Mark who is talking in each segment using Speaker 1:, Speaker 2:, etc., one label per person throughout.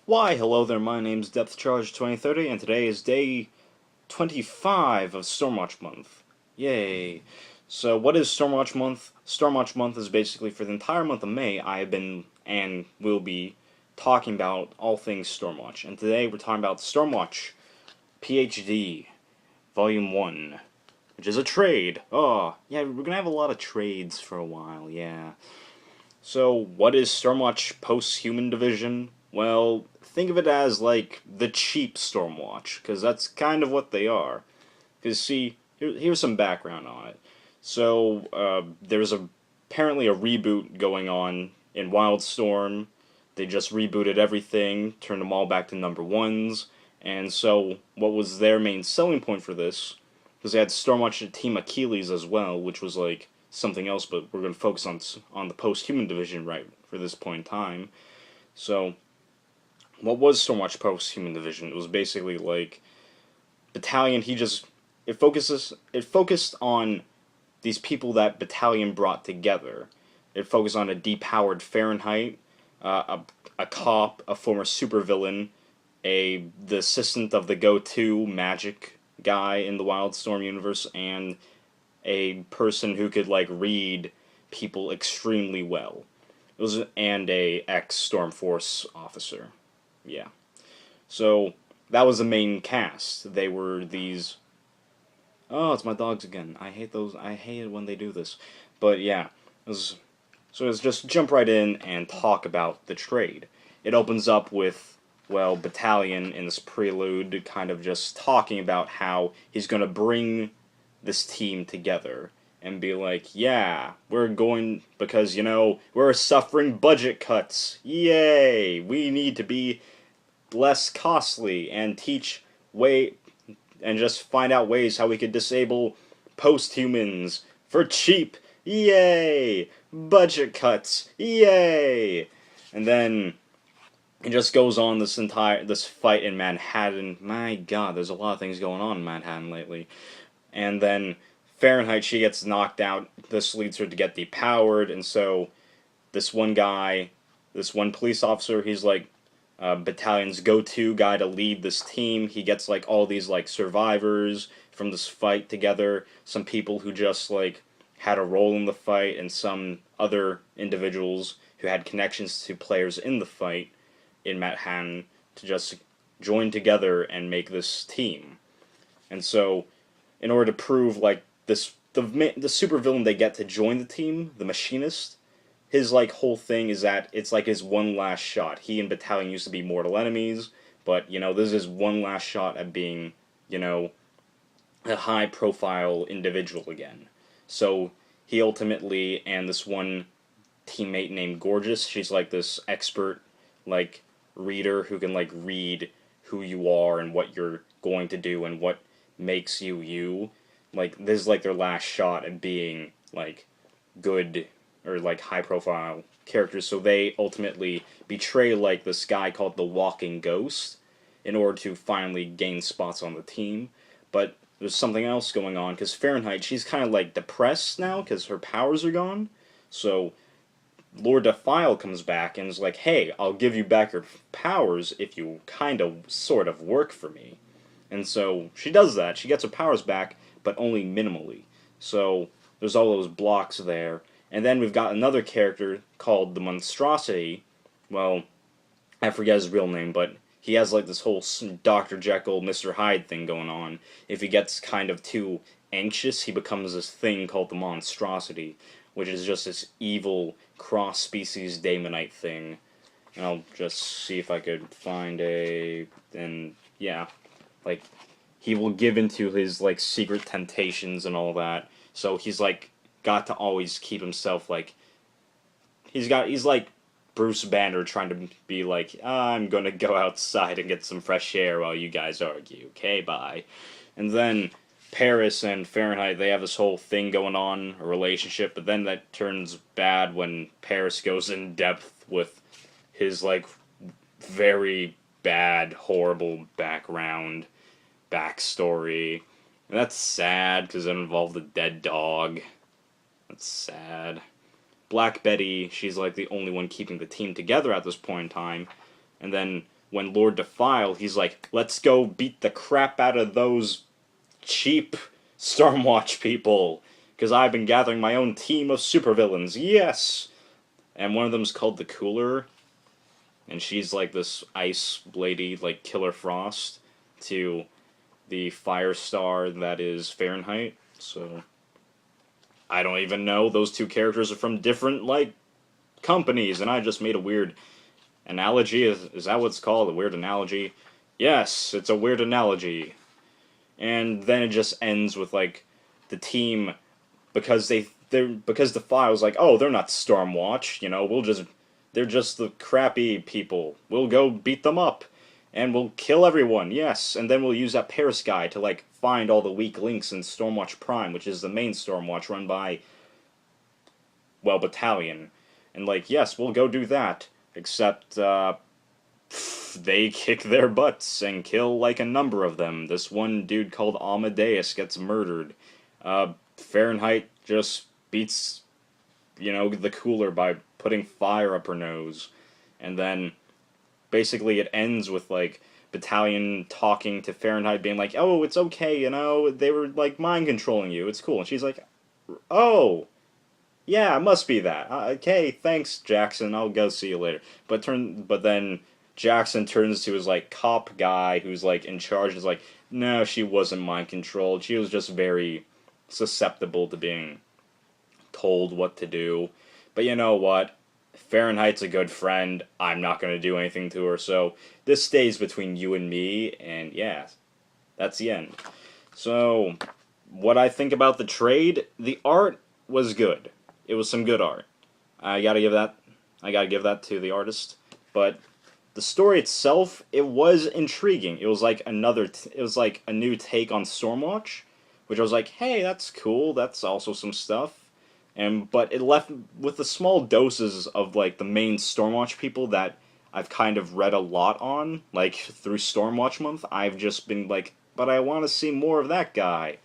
Speaker 1: Why, hello there, my name's DepthCharge2030, and today is day 25 of StormWatch Month. Yay. So, what is StormWatch Month? StormWatch Month is basically for the entire month of May, I have been, and will be, talking about all things Stormwatch. And today we're talking about Stormwatch PhD, Volume 1, which is a trade. Oh, yeah, we're gonna have a lot of trades for a while, yeah. So, what is Stormwatch Post-Human Division? Well, think of it as, like, the cheap Stormwatch, because that's kind of what they are. Because, see, here's some background on it. So, there's apparently a reboot going on in Wildstorm. They just rebooted everything, turned them all back to number ones, and so what was their main selling point for this, because they had Stormwatch and Team Achilles as well, which was, like, something else, but we're going to focus on the post-human division right for this point in time. So, what was Stormwatch post-human division? It was basically like Battalion. It focused on these people that Battalion brought together. It focused on a depowered Fahrenheit, a cop, a former supervillain, the assistant of the go-to magic guy in the Wildstorm universe, and a person who could like read people extremely well. It was and a ex Storm Force officer. Yeah. So that was the main cast. They were these. Oh, it's my dogs again. I hate those. I hate it when they do this. But yeah, so let's just jump right in and talk about the trade. It opens up with, well, Battalion in this prelude, kind of just talking about how he's going to bring this team together and be like, yeah, we're going, because, we're suffering budget cuts. Yay! We need to be less costly and and just find out ways how we could disable post-humans for cheap. Yay! Budget cuts. Yay! And then it just goes on this fight in Manhattan. My God, there's a lot of things going on in Manhattan lately. And then Fahrenheit, she gets knocked out. This leads her to get depowered, and so this one police officer, he's like Battalion's go-to guy to lead this team. He gets like all these like survivors from this fight together, some people who just like had a role in the fight, and some other individuals who had connections to players in the fight in Manhattan to just join together and make this team. And so in order to prove like the supervillain they get to join the team, the Machinist, his like whole thing is that it's like his one last shot. He and Battalion used to be mortal enemies, but this is his one last shot at being a high profile individual again. So he ultimately, and this one teammate named Gorgeous, she's like this expert like reader who can like read who you are and what you're going to do and what makes you you. Like, this is like their last shot at being like good or like high profile characters, so they ultimately betray like this guy called the Walking Ghost in order to finally gain spots on the team. But there's something else going on, because Fahrenheit, she's kind of like depressed now because her powers are gone. So Lord Defile comes back and is like, hey, I'll give you back your powers if you kind of sort of work for me. And so she does that. She gets her powers back, but only minimally. So there's all those blocks there. And then we've got another character called the Monstrosity. Well, I forget his real name, but he has like this whole Dr. Jekyll, Mr. Hyde thing going on. If he gets kind of too anxious, he becomes this thing called the Monstrosity, which is just this evil cross-species daemonite thing. And I'll just see if I could find and yeah, like, he will give into his like secret temptations and all that. So he's like got to always keep himself like he's like Bruce Banner trying to be like, I'm gonna go outside and get some fresh air while you guys argue. Okay, bye. And then Paris and Fahrenheit, they have this whole thing going on, a relationship, but then that turns bad when Paris goes in depth with his like very bad, horrible backstory. And that's sad because it involved a dead dog. That's sad. Black Betty, she's like the only one keeping the team together at this point in time. And then when Lord Defile, he's like, let's go beat the crap out of those cheap StormWatch people, because I've been gathering my own team of supervillains, yes! And one of them's called the Cooler, and she's like this ice lady, like Killer Frost, to the Firestar that is Fahrenheit, so I don't even know, those two characters are from different, like, companies, and I just made a weird analogy, is that what it's called, a weird analogy? Yes, it's a weird analogy. And then it just ends with, like, the team, because because the file's like, oh, they're not Stormwatch, you know, they're just the crappy people. We'll go beat them up, and we'll kill everyone, yes, and then we'll use that Paris guy to, like, find all the weak links in Stormwatch Prime, which is the main Stormwatch run by, well, Battalion. And, like, yes, we'll go do that, except, they kick their butts and kill, like, a number of them. This one dude called Amadeus gets murdered. Fahrenheit just beats, you know, the Cooler by putting fire up her nose. And then, basically, it ends with, like, Battalion talking to Fahrenheit, being like, oh, it's okay, you know, they were, like, mind-controlling you, it's cool. And she's like, oh, yeah, it must be that. Okay, thanks, Jackson, I'll go see you later. But then Jackson turns to his, like, cop guy who's, like, in charge and is like, no, she wasn't mind-controlled. She was just very susceptible to being told what to do. But you know what? Fahrenheit's a good friend. I'm not going to do anything to her, so this stays between you and me, and yeah, that's the end. So, what I think about the trade, the art was good. It was some good art. I gotta give that to the artist. But the story itself, it was intriguing. It was like it was like a new take on Stormwatch, which I was like, hey, that's cool. That's also some stuff. But it left with the small doses of, like, the main Stormwatch people that I've kind of read a lot on, like, through Stormwatch Month. I've just been like, but I want to see more of that guy.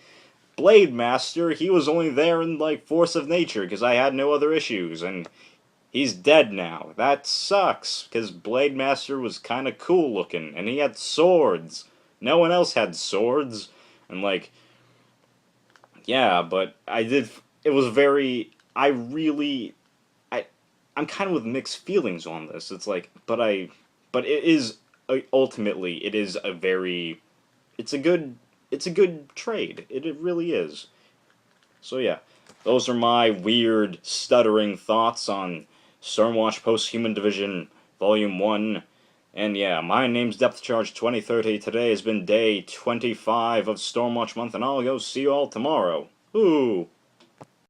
Speaker 1: Blade Master, he was only there in, like, Force of Nature, because I had no other issues, and he's dead now. That sucks, because Blade Master was kind of cool looking, and he had swords. No one else had swords, and, like, yeah, but it was very, I'm kind of with mixed feelings on this. It's like, but it is, ultimately, it is a very, it's a good trade. It really is. So yeah, those are my weird, stuttering thoughts on Stormwatch Post-Human Division Volume 1. And yeah, my name's Depth Charge 2030. Today has been day 25 of Stormwatch Month, and I'll go see you all tomorrow. Ooh.